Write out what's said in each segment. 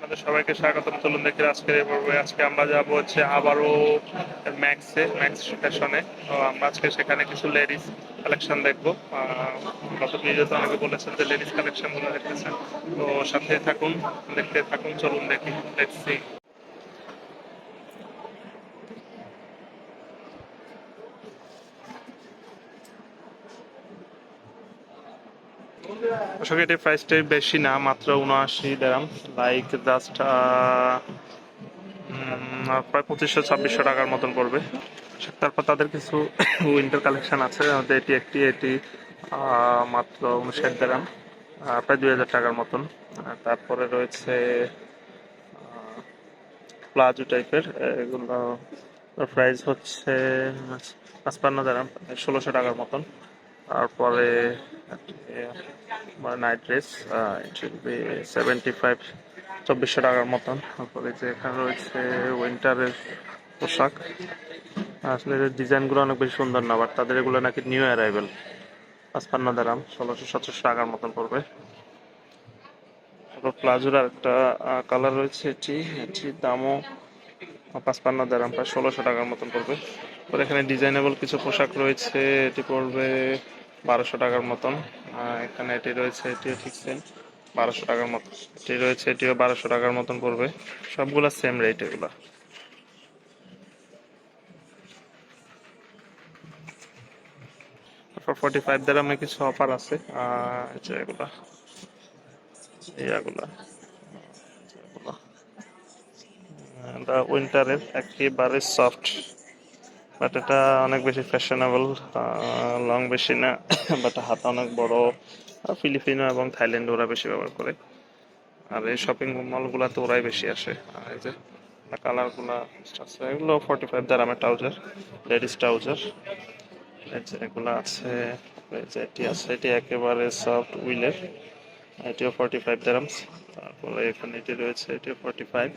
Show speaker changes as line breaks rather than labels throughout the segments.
আপনাদের সবাইকে স্বাগতম। চলুন দেখি আজকের এই পর্বে। আজকে আমরা যাব হচ্ছে আবারও ম্যাক্স ফ্যাশনে। তো আমরা আজকে সেখানে কিছু লেডিস কালেকশন দেখবো। গত ভিডিওতে অনেকে বলেছেন যে লেডিস কালেকশন গুলো দেখতেছেন, তো সাথে থাকুন, দেখতে থাকুন। চলুন দেখি, লেটস সি। আসলে এটির প্রাইসটাই বেশি না, মাত্র 79 দিরহাম, লাইক জাস্ট প্রায় 2500-2600 টাকার মতন পড়বে। তারপর তাদের কিছু উইন্টার কালেকশন আছে, এটি মাত্র 59 দিরহাম, প্রায় 2000 টাকার মতন। তারপরে রয়েছে প্লাজো টাইপের, এগুলো প্রাইস হচ্ছে 55 দিরহাম, 1600 টাকার মতন। তারপরে night dress, it will be 75, 2400 টাকার মতন। তারপরে যে এখানে রয়েছে উইন্টারের পোশাক, আসলে ডিজাইনগুলো অনেক বেশি সুন্দর না, বাট তাদের এগুলো নাকি নিউ অ্যারাইভেল। 55 দিরহাম, 1600-1700 টাকার মতন পড়বে। তারপর প্লাজোর আর একটা কালার রয়েছে, এটির দামও 55 দিরহাম, প্রায় 1600 টাকার মতন পড়বে। পরে এখানে ডিজাইনেবল কিছু পোশাক রয়েছে, এটি পড়বে 1200 টাকার মতন। এখানে এটি রয়েছে, এটিও ঠিক সেম 1200 টাকার মতন। এটি রয়েছে, এটিও 1200 টাকার মতন পড়বে। সবগুলা সেম রেট এগুলা। 45 দিরহামে কিছু অফার আছে, এগুলা ইয়াগুলা উইন্টারের একেবারে সফট, বাট এটা অনেক বেশি ফ্যাশনেবল, লং বেশি না, বাট হাতা অনেক বড়। ফিলিপিনো এবং থাইল্যান্ড ওরা বেশি ব্যবহার করে, আর এই শপিং মলগুলোতে ওরাই বেশি আসে। আর এই যে কালারগুলা আছে, এগুলো 45 দিরহামের ট্রাউজার, লেডিস ট্রাউজার। এগুলো আছে, এই যে এটি আছে, এটি একেবারে সফট উইলের, এটিও 45 দিরহাম। তারপরে এখানে এটি রয়েছে, এটিও 45,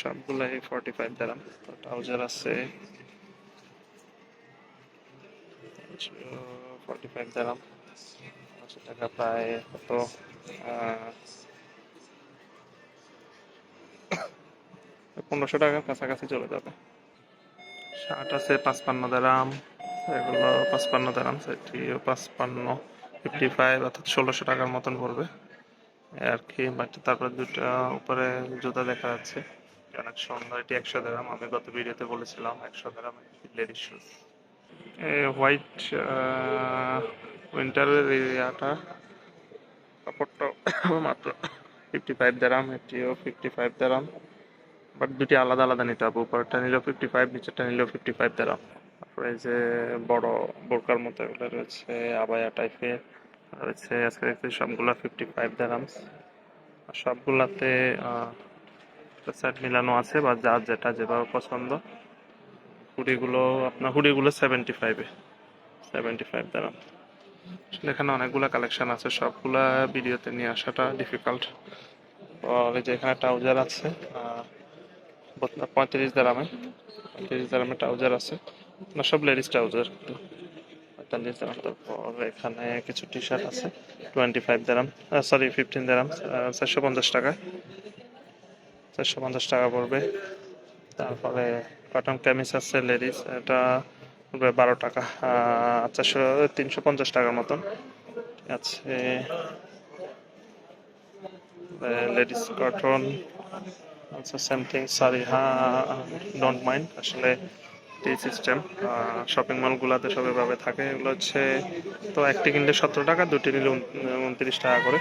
সবগুলাই 45 দিরহাম। ট্রাউজার আছে 45 দিরহাম, 80 টাকা, প্রায় কত 1500 টাকার কাছাকাছি চলে যাবে। শার্ট আছে 55 দিরহাম, এগুলো 55 দিরহাম, এটিও 55, 55 অর্থাৎ 1600 টাকার মতন পড়বে আর কি। বাট তারপরে দুটা উপরে জুতা দেখা যাচ্ছে, অনেক সুন্দর। এটি 100 দিরহাম, আমি গত ভিডিওতে বলেছিলাম 100 দিরহাম লেডিস শুজ। হোয়াইট উইন্টারের এরিয়াটা, কাপড়টা মাত্র 55 দিরহাম, এটিও 55 দিরহাম, বাট দুটি আলাদা আলাদা নিতে হবে, উপরটা নিলেও 55, নিচেরটা নিলেও 55 দিরহাম। তারপরে এই যে বড় বোরকার মতো এগুলো রয়েছে, আবায়া টাইপের রয়েছে, আজকে দেখছি সবগুলা 55 দিরহাম। সবগুলাতে সেট মিলানো আছে, বা যার যেটা যেভাবে পছন্দ। হুডিগুলো 75 দিরহাম। এখানে অনেকগুলা কালেকশন আছে, সবগুলা ভিডিওতে নিয়ে আসাটা ডিফিকাল্ট। আর এই যে এখানে ট্রাউজার আছে 35 দিরহামে, 35 দিরহামে ট্রাউজার আছে, না সব লেডিস ট্রাউজার 45 দিরহাম। তারপর এখানে কিছু টি শার্ট আছে 25 দিরহাম, সরি 15 দিরহাম, 450 টাকা, 450 টাকা পড়বে। তারপরে কটন ক্যামিজ আছে লেডিস, এটা পড়বে 12 টাকা, 350 টাকার মতন। ঠিক আছে, লেডিস কটন আচ্ছা, সামথিং সরি, হ্যাঁ, ডোন্ট মাইন্ড, আসলে এই সিস্টেম শপিং মলগুলোতে সব এভাবে থাকে। এগুলো হচ্ছে, তো একটি কিনলে 17 টাকা, দুটি নিলে 29 টাকা করে।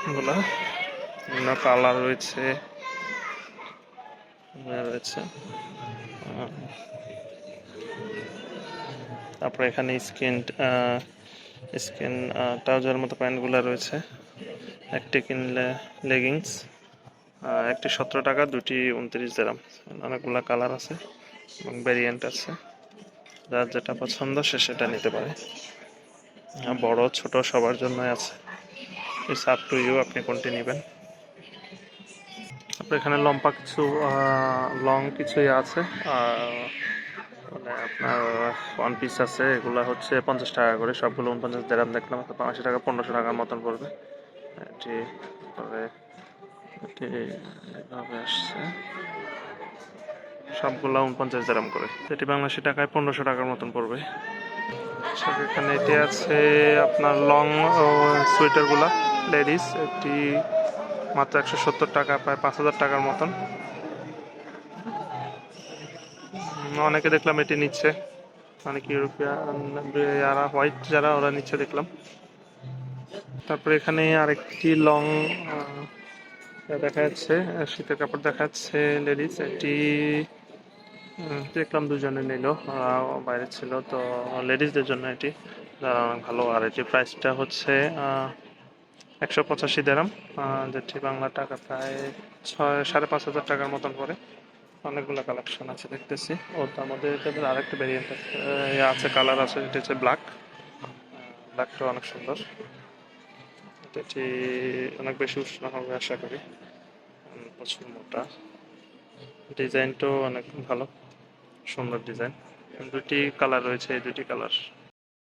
এগুলো বিভিন্ন কালার রয়েছে রয়েছে তারপরে এখানে স্কিন ট্রাউজার মতো প্যান্টগুলো রয়েছে, একটি কিনলে লেগিংস, একটি 17 টাকা, দুটি 29 দিরহাম। অনেকগুলো কালার আছে এবং ভ্যারিয়েন্ট আছে, যার যেটা পছন্দ সে সেটা নিতে পারে। বড় ছোট সবার জন্য আছে, ইটস আপ টু ইউ, আপনি কোনটি নেবেন। তারপরে এখানে লম্বা কিছু লং কিছুই আছে, মানে আপনার ওয়ান পিস আছে, এগুলো হচ্ছে 50 টাকা করে, সবগুলো 49 দিরহাম দেখলাম, তো 80 টাকা, 1500 টাকার মতন পড়বে। এটি তারপরে এটি এভাবে আসছে, সবগুলা 49 দিরহাম করে। এটি বাংলাদেশি টাকায় 1500 টাকার মতন পড়বে। আচ্ছা, এখানে এটি আছে আপনার লং সোয়েটার গুলা লেডিস, এটি মাত্র 170 টাকা, প্রায় 5000 টাকার মতন। অনেকে দেখলাম এটি নিচ্ছে, অনেক ইউরোপিয়ান যারা হোয়াইট যারা ওরা নিচ্ছে দেখলাম। তারপরে এখানে আরেকটি লং দেখা যাচ্ছে, শীতের কাপড় দেখা যাচ্ছে লেডিস, এটি দেখলাম দুজনে নিল, বাইরে ছিল তো, লেডিসদের জন্য এটি, যারা অনেক ভালো। আর এটি প্রাইসটা হচ্ছে 185 দিরহাম, যেটি বাংলা টাকা প্রায় 6500 টাকার মতন করে। অনেকগুলো কালেকশন আছে দেখতেছি। ও তার মধ্যে এটাদের আরেকটা ভেরিয়েন্ট আছে, কালার আছে, এটা হচ্ছে ব্ল্যাক। ব্ল্যাকটা অনেক সুন্দর, এটি অনেক বেশি উষ্ণ হবে আশা করি, প্রচুর মোটা। ডিজাইনটাও অনেক ভালো, সুন্দর ডিজাইন। দুটি কালার রয়েছে, এই দুটি কালার।